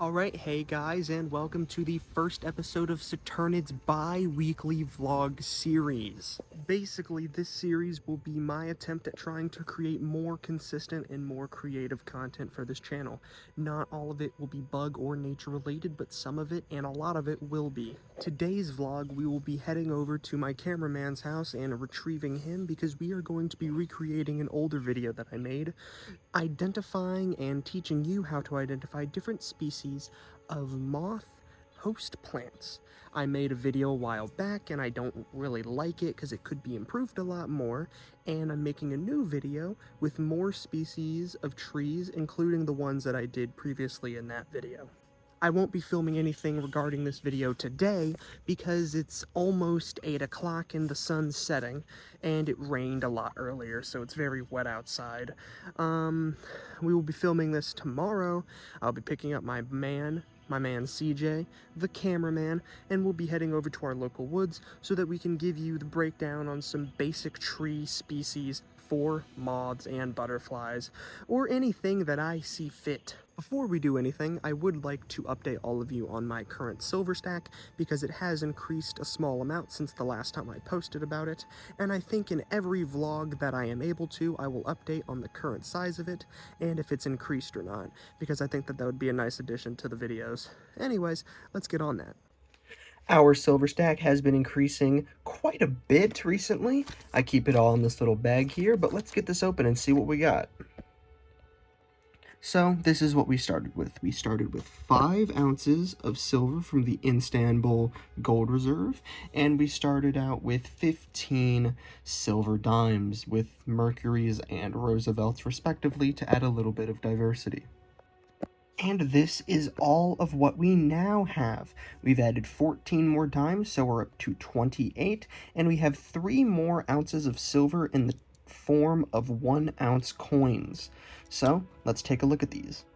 Alright, hey guys, and welcome to the first episode of Saturniid's bi-weekly vlog series. Basically, this series will be my attempt at trying to create more consistent and more creative content for this channel. Not all of it will be bug or nature related, but some of it and a lot of it will be. Today's vlog, we will be heading over to my cameraman's house and retrieving him because we are going to be recreating an older video that I made, identifying and teaching you how to identify different species of moth host plants. I made a video a while back and I don't really like it because it could be improved a lot more, and I'm making a new video with more species of trees, including the ones that I did previously in that video. I won't be filming anything regarding this video today because it's almost 8 o'clock and the sun's setting, and it rained a lot earlier, so it's very wet outside. We will be filming this tomorrow. I'll be picking up my man CJ, the cameraman, and we'll be heading over to our local woods so that we can give you the breakdown on some basic tree species for moths and butterflies, or anything that I see fit. Before we do anything, I would like to update all of you on my current silver stack because it has increased a small amount since the last time I posted about it, and I think in every vlog that I am able to, I will update on the current size of it and if it's increased or not, because I think that would be a nice addition to the videos. Anyways, let's get on that. Our silver stack has been increasing quite a bit recently. I keep it all in this little bag here, but let's get this open and see what we got. So this is what we started with. We started with 5 ounces of silver from the Istanbul Gold Reserve, and we started out with 15 silver dimes with Mercuries and Roosevelts respectively to add a little bit of diversity. And this is all of what we now have. We've added 14 more dimes, so we're up to 28, and we have 3 more ounces of silver in the form of 1 ounce coins. So let's take a look at these.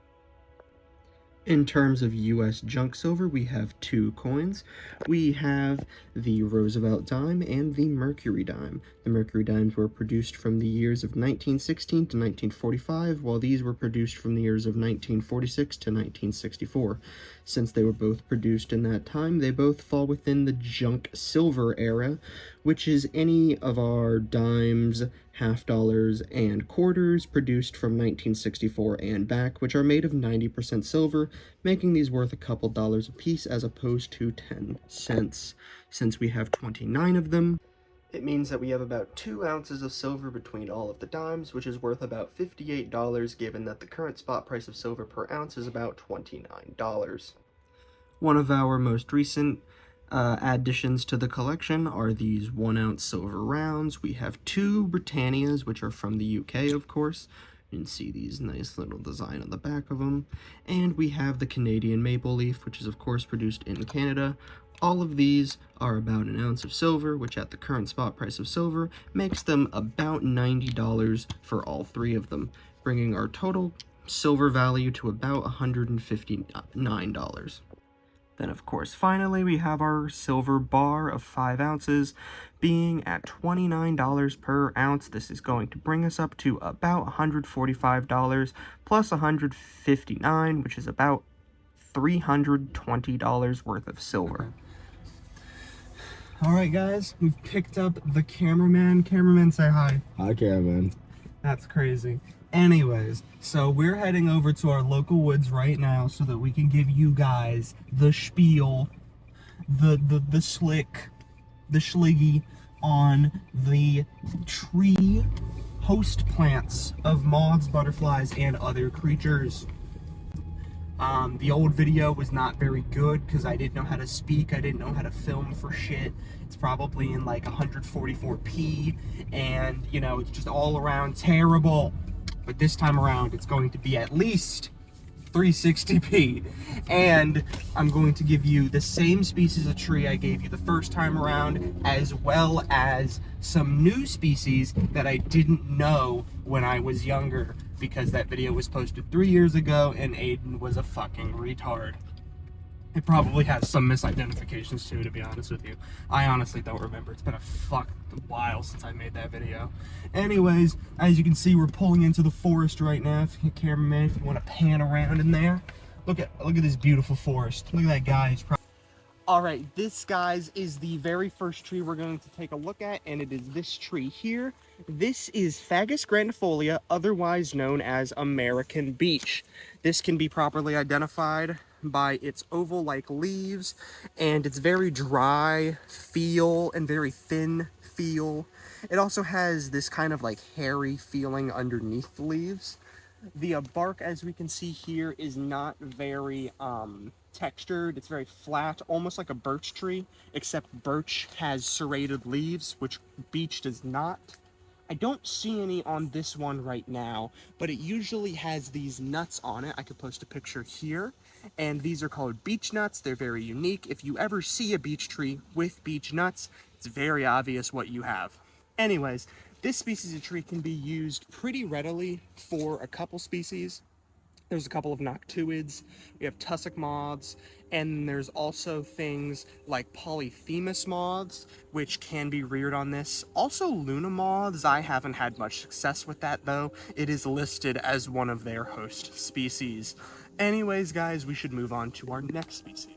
In terms of US junk silver, we have 2 coins. We have the Roosevelt dime and the Mercury dime. The Mercury dimes were produced from the years of 1916 to 1945, while these were produced from the years of 1946 to 1964. Since they were both produced in that time, they both fall within the junk silver era, which is any of our dimes, half dollars, and quarters produced from 1964 and back, which are made of 90% silver, making these worth a couple dollars a piece as opposed to 10 cents. Since we have 29 of them, it means that we have about 2 ounces of silver between all of the dimes, which is worth about $58, given that the current spot price of silver per ounce is about $29. One of our most recent additions to the collection are these 1 ounce silver rounds. We have 2 Britannias, which are from the UK, of course. You can see these nice little design on the back of them. And we have the Canadian maple leaf, which is of course produced in Canada. All of these are about 1 ounce of silver, which at the current spot price of silver makes them about $90 for all 3 of them, bringing our total silver value to about $159. Then, of course, finally, we have our silver bar of 5 ounces being at $29 per ounce. This is going to bring us up to about $145 plus $159, which is about $320 worth of silver. Alright guys, we've picked up the cameraman. Cameraman, say hi. Hi, cameraman. That's crazy. Anyways, so we're heading over to our local woods right now so that we can give you guys the spiel, the slick, the schliggy on the tree host plants of moths, butterflies, and other creatures. The old video was not very good because I didn't know how to speak, I didn't know how to film for shit. It's probably in like 144p, and you know, it's just all around terrible. But this time around, it's going to be at least 360p, and I'm going to give you the same species of tree I gave you the first time around, as well as some new species that I didn't know when I was younger, because that video was posted 3 years ago and Aiden was a fucking retard. It probably has some misidentifications too, to be honest with you. I honestly don't remember. It's been a fucking while since I made that video. Anyways, as you can see, we're pulling into the forest right now. If you cameraman, if you want to pan around in there. Look at this beautiful forest. Look at that, guys. All right, this, guys, is the very first tree we're going to take a look at, and it is this tree here. This is Fagus grandifolia, otherwise known as American beech. This can be properly identified by its oval-like leaves and its very dry feel and very thin feel. It also has this kind of like hairy feeling underneath the leaves. The bark, as we can see here, is not very textured. It's very flat, almost like a birch tree, except birch has serrated leaves, which beech does not. I don't see any on this one right now, but it usually has these nuts on it. I could post a picture here, and these are called beech nuts. They're very unique. If you ever see a beech tree with beech nuts, it's very obvious what you have. Anyways, this species of tree can be used pretty readily for a couple species. There's a couple of noctuids, we have tussock moths, and there's also things like polyphemus moths, which can be reared on this. Also luna moths, I haven't had much success with that though. It is listed as one of their host species. Anyways, guys, we should move on to our next species.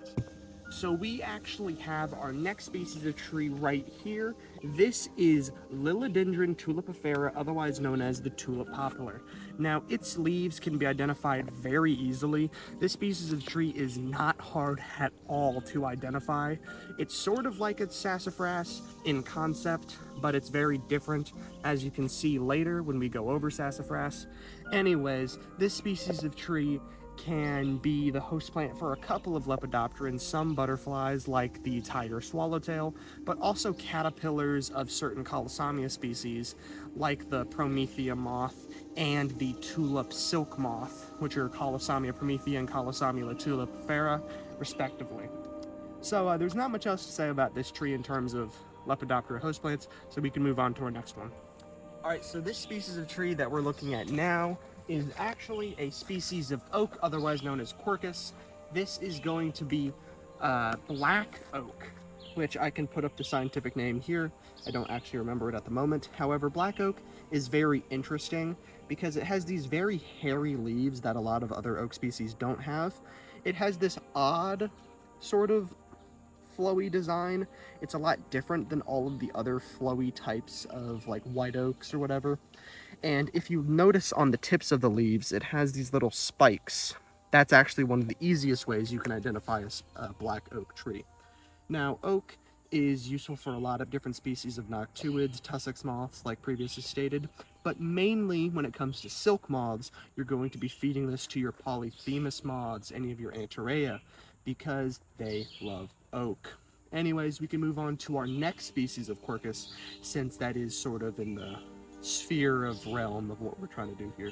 So we actually have our next species of tree right here. This is Lilodendron tulipifera, otherwise known as the tulip poplar. Now, its leaves can be identified very easily. This species of tree is not hard at all to identify. It's sort of like its sassafras in concept, but it's very different, as you can see later when we go over sassafras. Anyways, this species of tree can be the host plant for a couple of lepidopterans, some butterflies like the tiger swallowtail, but also caterpillars of certain Colossamia species like the Promethea moth and the tulip silk moth, which are Colossamia promethea and Colossamia tulipifera, respectively. So there's not much else to say about this tree in terms of Lepidoptera host plants, so we can move on to our next one. Alright, so this species of tree that we're looking at now is actually a species of oak, otherwise known as Quercus. This is going to be black oak, which I can put up the scientific name here. I don't actually remember it at the moment. However, black oak is very interesting because it has these very hairy leaves that a lot of other oak species don't have. It has this odd sort of flowy design. It's a lot different than all of the other flowy types of like white oaks or whatever. And if you notice on the tips of the leaves, it has these little spikes. That's actually one of the easiest ways you can identify a black oak tree. Now, oak is useful for a lot of different species of noctuids, tussock moths, like previously stated, but mainly when it comes to silk moths, you're going to be feeding this to your polyphemus moths, any of your Antareia, because they love oak. Anyways, we can move on to our next species of Quercus, since that is sort of in the sphere of realm of what we're trying to do here.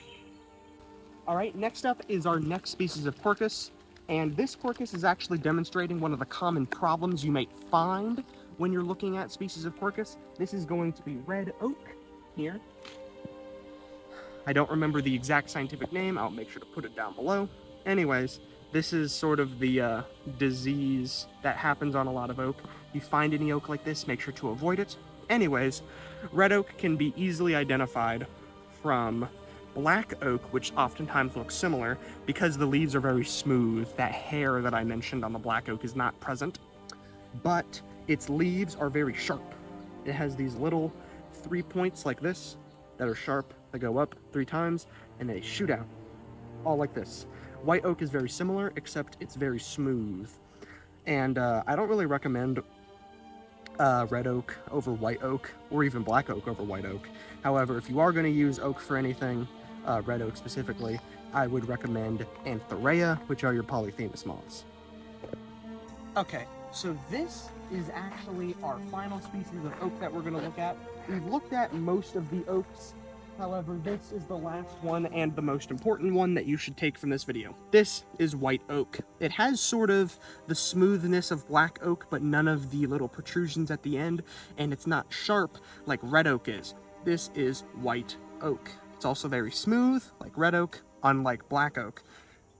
Alright, next up is our next species of Quercus, and this Quercus is actually demonstrating one of the common problems you might find when you're looking at species of Quercus. This is going to be red oak here. I don't remember the exact scientific name, I'll make sure to put it down below. Anyways, this is sort of the disease that happens on a lot of oak. If you find any oak like this, make sure to avoid it. Anyways, red oak can be easily identified from black oak, which oftentimes looks similar because the leaves are very smooth. That hair that I mentioned on the black oak is not present, but its leaves are very sharp. It has these little 3 points like this that are sharp. They go up 3 times and they shoot out, all like this. White oak is very similar, except it's very smooth. And I don't really recommend red oak over white oak, or even black oak over white oak. However, if you are going to use oak for anything, red oak specifically, I would recommend Antareia, which are your polyphemus moths. Okay, so this is actually our final species of oak that we're going to look at. We've looked at most of the oaks. However, this is the last one and the most important one that you should take from this video. This is white oak. It has sort of the smoothness of black oak, but none of the little protrusions at the end, and it's not sharp like red oak is. This is white oak. It's also very smooth, like red oak, unlike black oak.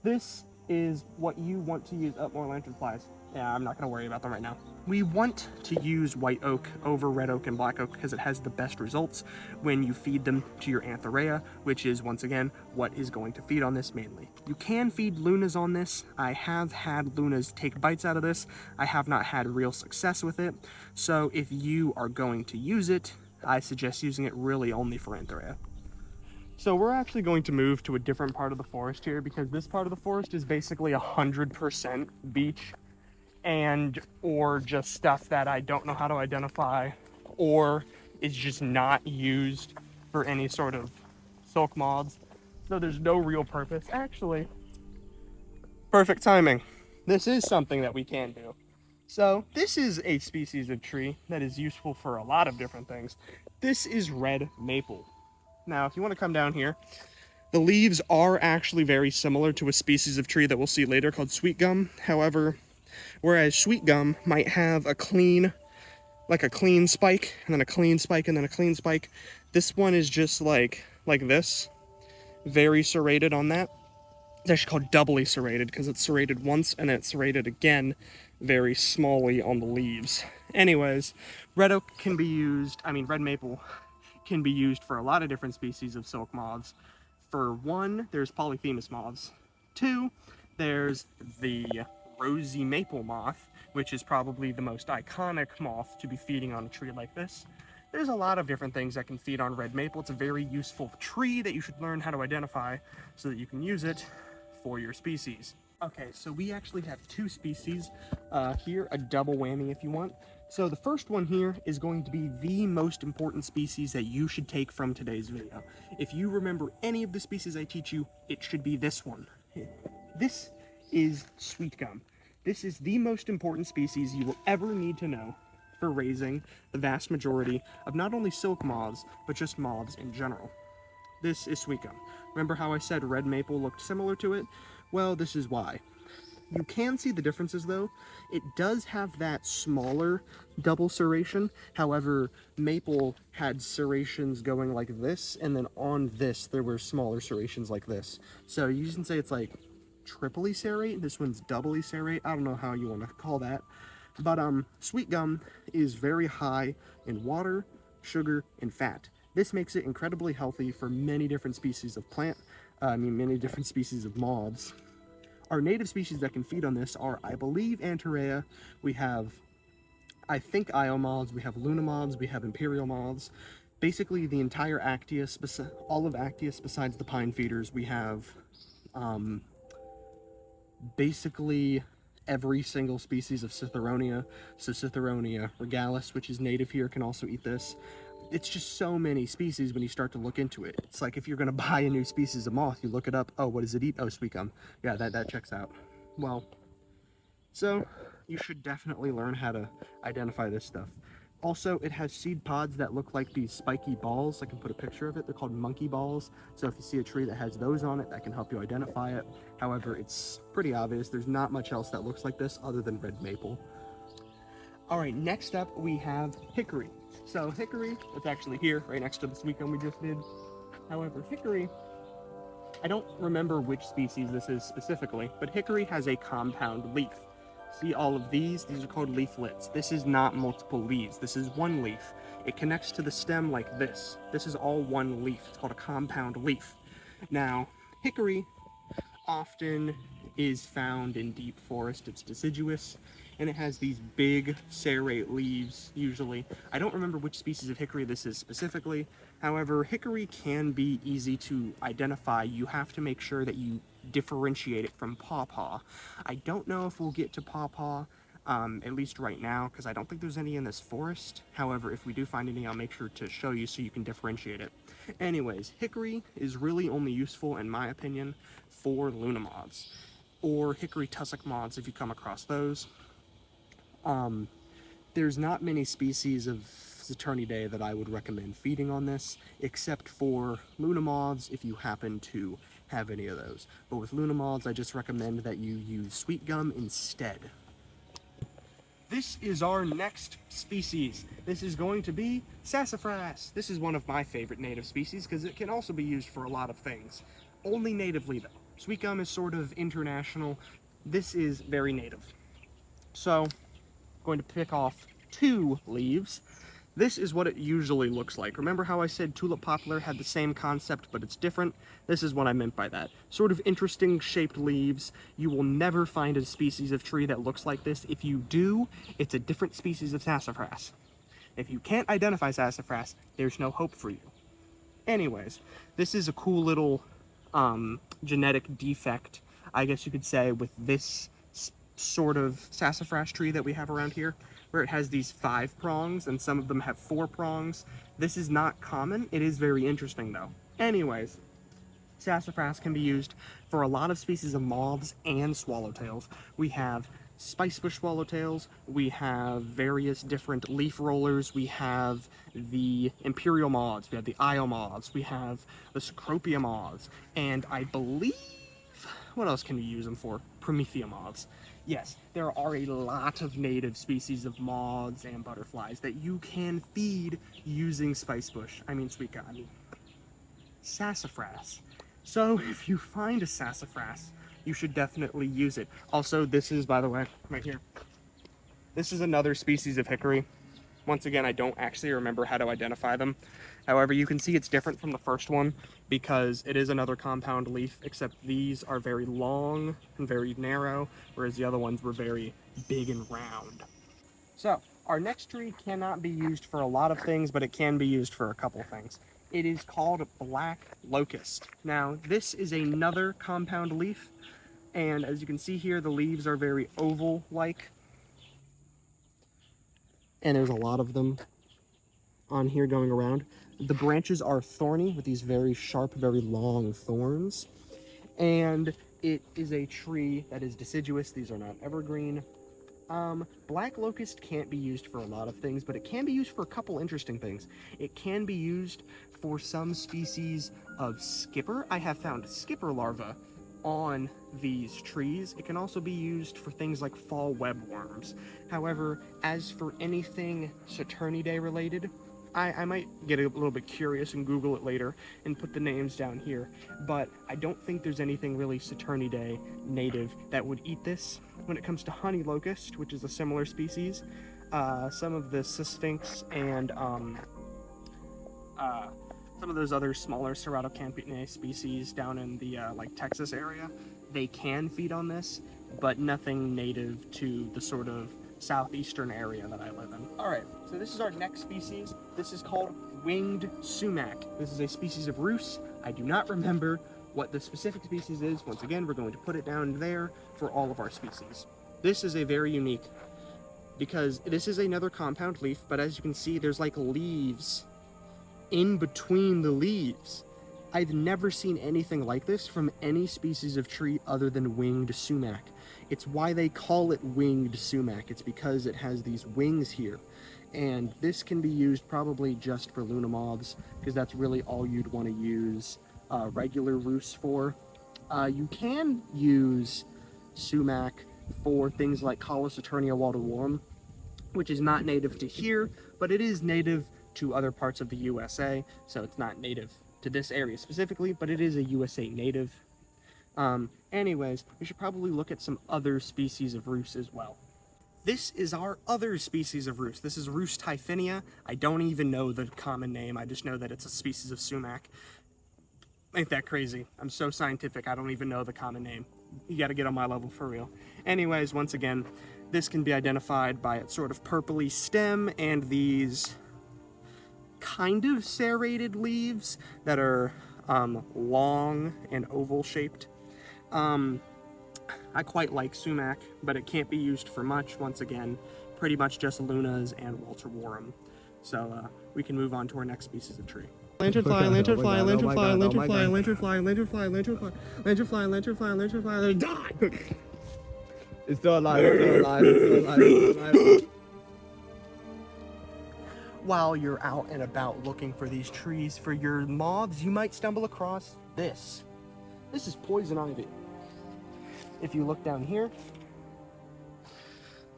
This is what you want to use. Oh, more lanternflies. Yeah, I'm not going to worry about them right now. We want to use white oak over red oak and black oak because it has the best results when you feed them to your Anthorea, which is, once again, what is going to feed on this mainly. You can feed lunas on this. I have had lunas take bites out of this. I have not had real success with it. So if you are going to use it, I suggest using it really only for Anthorea. So we're actually going to move to a different part of the forest here because this part of the forest is basically 100% beech and or just stuff that I don't know how to identify or is just not used for any sort of silk moths. So there's no real purpose. Actually, perfect timing. This is something that we can do. So this is a species of tree that is useful for a lot of different things. This is red maple. Now, if you want to come down here, the leaves are actually very similar to a species of tree that we'll see later called sweet gum. However, whereas sweet gum might have a clean spike, and then a clean spike, and then a clean spike, this one is just like this, very serrated on that. It's actually called doubly serrated because it's serrated once and then it's serrated again very smallly on the leaves. Anyways, red oak can be used, red maple can be used for a lot of different species of silk moths. For one, there's polyphemus moths. Two, there's the rosy maple moth, which is probably the most iconic moth to be feeding on a tree like this. There's a lot of different things that can feed on red maple. It's a very useful tree that you should learn how to identify so that you can use it for your species. Okay, so we actually have two species here, a double whammy if you want. So the first one here is going to be the most important species that you should take from today's video. If you remember any of the species I teach you, it should be this one. This is sweet gum. This is the most important species you will ever need to know for raising the vast majority of not only silk moths, but just moths in general. This is sweet gum. Remember how I said red maple looked similar to it? Well, this is why. You can see the differences though. It does have that smaller double serration. However, maple had serrations going like this, and then on this there were smaller serrations like this. So you can say it's like triply serrate. This one's doubly serrate. I don't know how you want to call that. But sweet gum is very high in water, sugar, and fat. This makes it incredibly healthy for many different species of plant, many different species of moths. Our native species that can feed on this are, I believe, Anthorea. We have, I think, Io moths. We have Luna moths. We have Imperial moths. Basically, the entire Actius, all of Actius besides the pine feeders. We have basically every single species of Citheronia. So Citheronia regalis, which is native here, can also eat this. It's just so many species when you start to look into it. It's like if you're going to buy a new species of moth, you look it up. Oh, what does it eat? Oh, sweet gum. Yeah, that checks out. Well, so you should definitely learn how to identify this stuff. Also, it has seed pods that look like these spiky balls. I can put a picture of it. They're called monkey balls. So if you see a tree that has those on it, that can help you identify it. However, it's pretty obvious. There's not much else that looks like this other than red maple. All right, next up we have hickory. So hickory, it's actually here, right next to the sweet gum we just did. However, hickory, I don't remember which species this is specifically, but hickory has a compound leaf. See all of these? These are called leaflets. This is not multiple leaves. This is one leaf. It connects to the stem like this. This is all one leaf. It's called a compound leaf. Now, hickory often is found in deep forest. It's deciduous, and it has these big serrate leaves, usually. I don't remember which species of hickory this is specifically. However, hickory can be easy to identify. You have to make sure that you differentiate it from pawpaw. I don't know if we'll get to pawpaw, at least right now, because I don't think there's any in this forest. However, if we do find any, I'll make sure to show you so you can differentiate it. Anyways, hickory is really only useful, in my opinion, for Luna moths, or hickory tussock moths if you come across those. There's not many species of Saturniidae that I would recommend feeding on this, except for Luna moths if you happen to have any of those. But with Luna moths, I just recommend that you use sweet gum instead. This is our next species. This is going to be sassafras. This is one of my favorite native species because it can also be used for a lot of things. Only natively though. Sweet gum is sort of international. This is very native. So, I'm going to pick off 2 leaves. This is what it usually looks like. Remember how I said tulip poplar had the same concept, but it's different? This is what I meant by that. Sort of interesting shaped leaves. You will never find a species of tree that looks like this. If you do, it's a different species of sassafras. If you can't identify sassafras, there's no hope for you. Anyways, this is a cool little genetic defect, I guess you could say, with this sort of sassafras tree that we have around here, where it has these 5 prongs and some of them have 4 prongs. This is not common. It is very interesting though. Anyways, sassafras can be used for a lot of species of moths and swallowtails. We have spicebush swallowtails, we have various different leaf rollers, we have the imperial moths, we have the Isle moths, we have the Cecropia moths, and I believe, what else can you use them for? Promethea moths. Yes, there are a lot of native species of moths and butterflies that you can feed using sassafras. So if you find a sassafras, you should definitely use it. Also, this is, by the way, right here. This is another species of hickory. Once again, I don't actually remember how to identify them. However, you can see it's different from the first one because it is another compound leaf, except these are very long and very narrow, whereas the other ones were very big and round. So, our next tree cannot be used for a lot of things, but it can be used for a couple things. It is called black locust. Now, this is another compound leaf, and as you can see here, the leaves are very oval-like. And there's a lot of them on here going around. The branches are thorny with these very sharp, very long thorns. And it is a tree that is deciduous. These are not evergreen. Black locust can't be used for a lot of things, but it can be used for a couple interesting things. It can be used for some species of skipper. I have found skipper larvae on these trees. It can also be used for things like fall webworms. However, as for anything Saturniidae related, I might get a little bit curious and Google it later and put the names down here, but I don't think there's anything really Saturniidae native that would eat this. When it comes to honey locust, which is a similar species, some of the Sphinx and some of those other smaller Ceratocampinae species down in the like Texas area, they can feed on this, but nothing native to the sort of southeastern area that I live in. Alright, so this is our next species. This is called winged sumac. This is a species of roost. I do not remember what the specific species is. Once again, we're going to put it down there for all of our species. This is a very unique, because this is another compound leaf, but as you can see, there's like leaves in between the leaves. I've never seen anything like this from any species of tree other than winged sumac. It's why they call it winged sumac. It's because it has these wings here. And this can be used probably just for Luna moths, because that's really all you'd want to use regular roosts for. You can use sumac for things like Saturnia waldorum, which is not native to here, but it is native to other parts of the USA, so it's not native to this area specifically, but it is a USA native. Anyways, we should probably look at some other species of roost as well. This is our other species of roost. This is Roost typhinia. I don't even know the common name, I just know that it's a species of sumac. Ain't that crazy? I'm so scientific, I don't even know the common name. You gotta get on my level for real. Anyways, once again, this can be identified by its sort of purpley stem and these kind of serrated leaves that are long and oval shaped. I quite like sumac, but it can't be used for much. Once again, pretty much just lunas and Walter Warham. So we can move on to our next species of tree. Lanternfly, lanternfly, lanternfly, lanternfly, lanternfly, lanternfly, lanternfly, lanternfly, lanternfly, lanternfly, die! It's still alive, it's still alive, it's still alive, it's still alive. While you're out and about looking for these trees for your moths, you might stumble across this. This is poison ivy. If you look down here,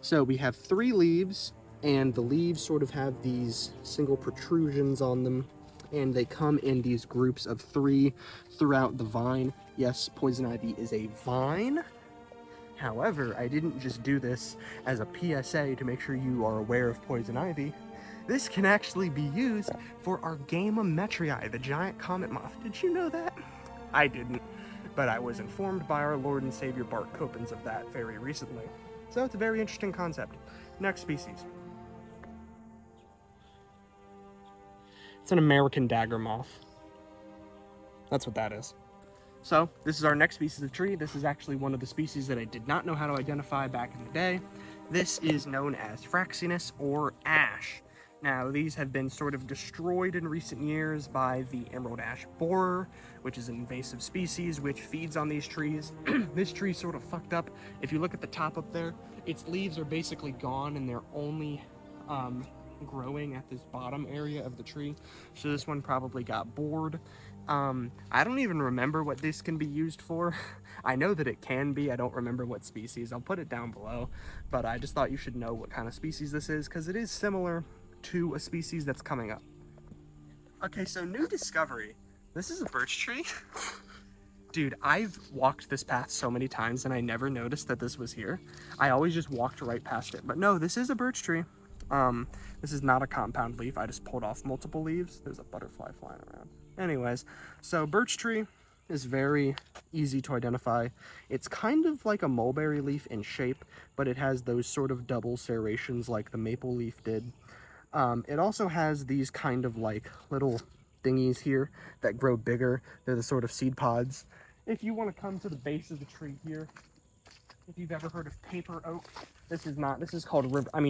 so we have 3 leaves, and the leaves sort of have these single protrusions on them, and they come in these groups of 3 throughout the vine. Yes, poison ivy is a vine. However, I didn't just do this as a PSA to make sure you are aware of poison ivy. This can actually be used for our Argamametrii, the giant comet moth. Did you know that? I didn't, but I was informed by our Lord and Savior Bart Coppens of that very recently. So it's a very interesting concept. Next species. It's an American dagger moth. That's what that is. So this is our next species of tree. This is actually one of the species that I did not know how to identify back in the day. This is known as Fraxinus or ash. Now these have been sort of destroyed in recent years by the emerald ash borer, which is an invasive species which feeds on these trees. This tree sort of fucked up. If you look at the top up there, its leaves are basically gone and they're only growing at this bottom area of the tree. So this one probably got bored. I don't even remember what this can be used for. I know that it can be, I don't remember what species. I'll put it down below, but I just thought you should know what kind of species this is because it is similar to a species that's coming up. Okay, so new discovery. This is a birch tree. Dude, I've walked this path so many times and I never noticed that this was here. I always just walked right past it, but no, this is a birch tree. This is not a compound leaf. I just pulled off multiple leaves. There's a butterfly flying around. Anyways, so birch tree is very easy to identify. It's kind of like a mulberry leaf in shape, but it has those sort of double serrations like the maple leaf did. It also has these kind of like little thingies here that grow bigger. They're the sort of seed pods. If you want to come to the base of the tree here, if you've ever heard of paper oak, this is called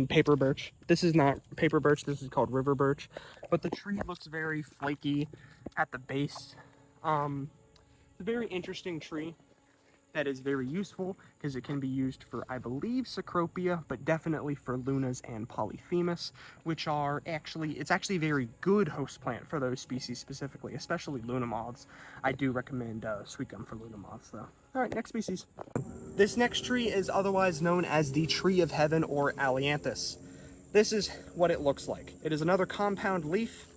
paper birch. This is not paper birch, this is called river birch. But the tree looks very flaky at the base. It's a very interesting tree that is very useful because it can be used for, I believe, Cecropia, but definitely for Lunas and Polyphemus, which are it's actually a very good host plant for those species specifically, especially Luna moths. I do recommend sweet gum for Luna moths though. All right, next species. This next tree is otherwise known as the Tree of Heaven or Ailanthus. This is what it looks like. It is another compound leaf.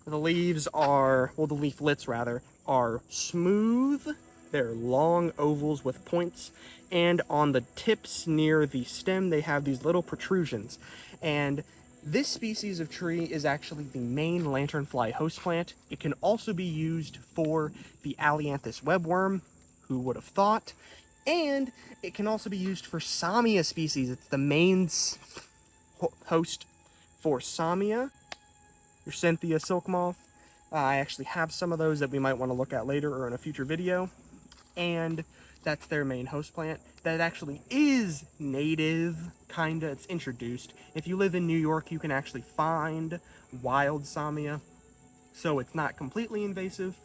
The leaves are, well, the leaflets rather, are smooth. They're long ovals with points, and on the tips near the stem they have these little protrusions. And this species of tree is actually the main lanternfly host plant. It can also be used for the Ailanthus webworm, who would have thought, and it can also be used for Samia species. It's the main host for Samia, your Cynthia silk moth. I actually have some of those that we might want to look at later or in a future video. And that's their main host plant. That actually is native, kinda. It's introduced. If you live in New York, you can actually find wild Samia. So it's not completely invasive,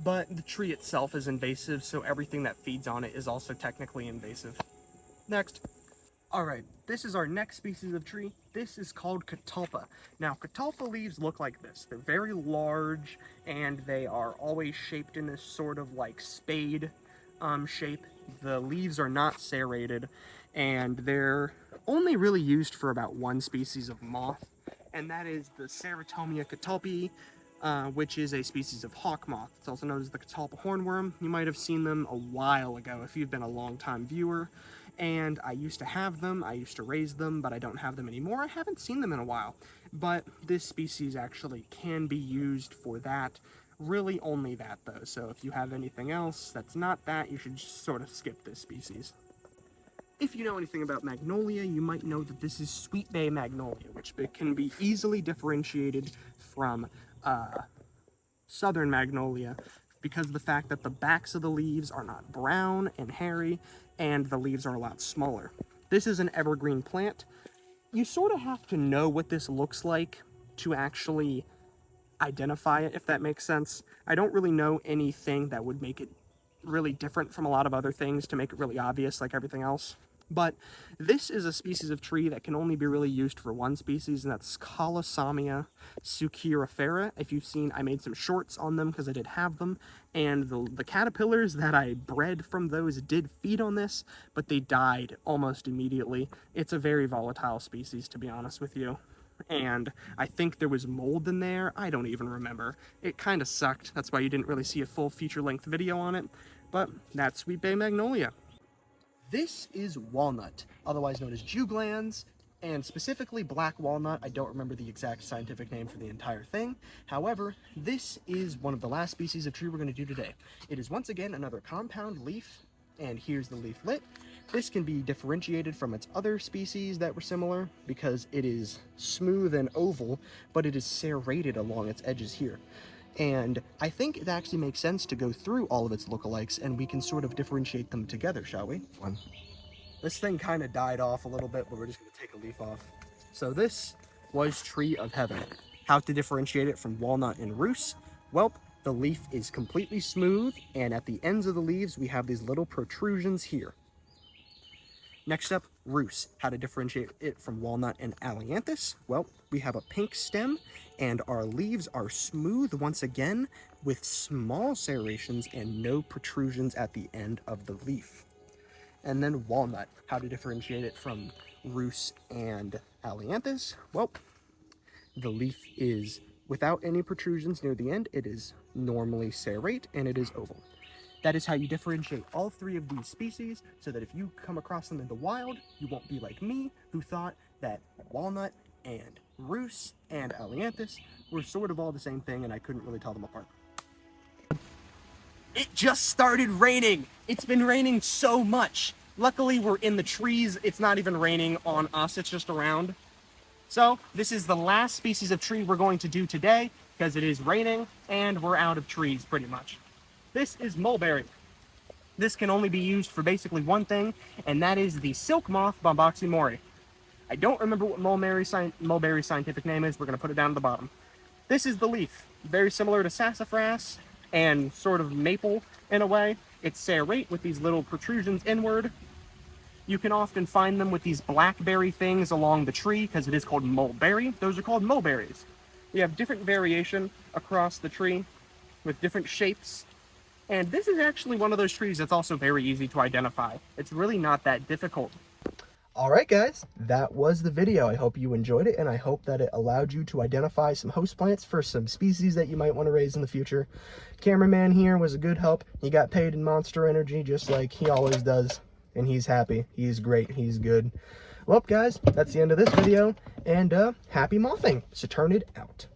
but the tree itself is invasive, so everything that feeds on it is also technically invasive. Next. Alright, this is our next species of tree. This is called catalpa. Now, catalpa leaves look like this. They're very large, and they are always shaped in this sort of like spade shape. The leaves are not serrated, and they're only really used for about one species of moth, and that is the Ceratomia catalpi, which is a species of hawk moth. It's also known as the catalpa hornworm. You might have seen them a while ago if you've been a long-time viewer, and I used to have them. I used to raise them, but I don't have them anymore. I haven't seen them in a while, but this species actually can be used for that. Really only that though, so if you have anything else that's not that, you should just sort of skip this species. If you know anything about magnolia, you might know that this is sweet bay magnolia, which can be easily differentiated from southern magnolia because of the fact that the backs of the leaves are not brown and hairy, and the leaves are a lot smaller. This is an evergreen plant. You sort of have to know what this looks like to actually identify it, if that makes sense. I don't really know anything that would make it really different from a lot of other things to make it really obvious like everything else. But this is a species of tree that can only be really used for one species, and that's Colosamia sucirifera. If you've seen, I made some shorts on them because I did have them, and the caterpillars that I bred from those did feed on this, but they died almost immediately. It's a very volatile species, to be honest with you. and I think there was mold in there. I don't even remember. It kind of sucked. That's why you didn't really see a full feature-length video on it, but that's Sweet Bay Magnolia. This is walnut, otherwise known as juglands, and specifically black walnut. I don't remember the exact scientific name for the entire thing. However, this is one of the last species of tree we're going to do today. It is once again another compound leaf, and here's the leaflet. This can be differentiated from its other species that were similar because it is smooth and oval, but it is serrated along its edges here. And I think it actually makes sense to go through all of its lookalikes and we can sort of differentiate them together, shall we? This thing kind of died off a little bit, but we're just going to take a leaf off. So this was Tree of Heaven. How to differentiate it from walnut and rhubarb? Well, the leaf is completely smooth, and at the ends of the leaves, we have these little protrusions here. Next up, rhubarb. How to differentiate it from walnut and ailanthus? Well, we have a pink stem, and our leaves are smooth once again, with small serrations and no protrusions at the end of the leaf. And then walnut. How to differentiate it from rhubarb and ailanthus? Well, the leaf is without any protrusions near the end. It is normally serrate, and it is oval. That is how you differentiate all three of these species, so that if you come across them in the wild, you won't be like me, who thought that walnut and rhubarb and ailanthus were sort of all the same thing, and I couldn't really tell them apart. It just started raining. It's been raining so much. Luckily, we're in the trees. It's not even raining on us, it's just around. So this is the last species of tree we're going to do today, because it is raining and we're out of trees pretty much. This is mulberry. This can only be used for basically one thing, and that is the silk moth Bomboxy mori. I don't remember what mulberry's scientific name is. We're going to put it down at the bottom. This is the leaf. Very similar to sassafras and sort of maple in a way. It's serrate with these little protrusions inward. You can often find them with these blackberry things along the tree because it is called mulberry. Those are called mulberries. We have different variation across the tree with different shapes. And this is actually one of those trees that's also very easy to identify. It's really not that difficult. All right, guys, that was the video. I hope you enjoyed it, and I hope that it allowed you to identify some host plants for some species that you might want to raise in the future. Cameraman here was a good help. He got paid in Monster Energy just like he always does, and he's happy. He's great. He's good. Well, guys, that's the end of this video, and happy mothing. Saturniid out.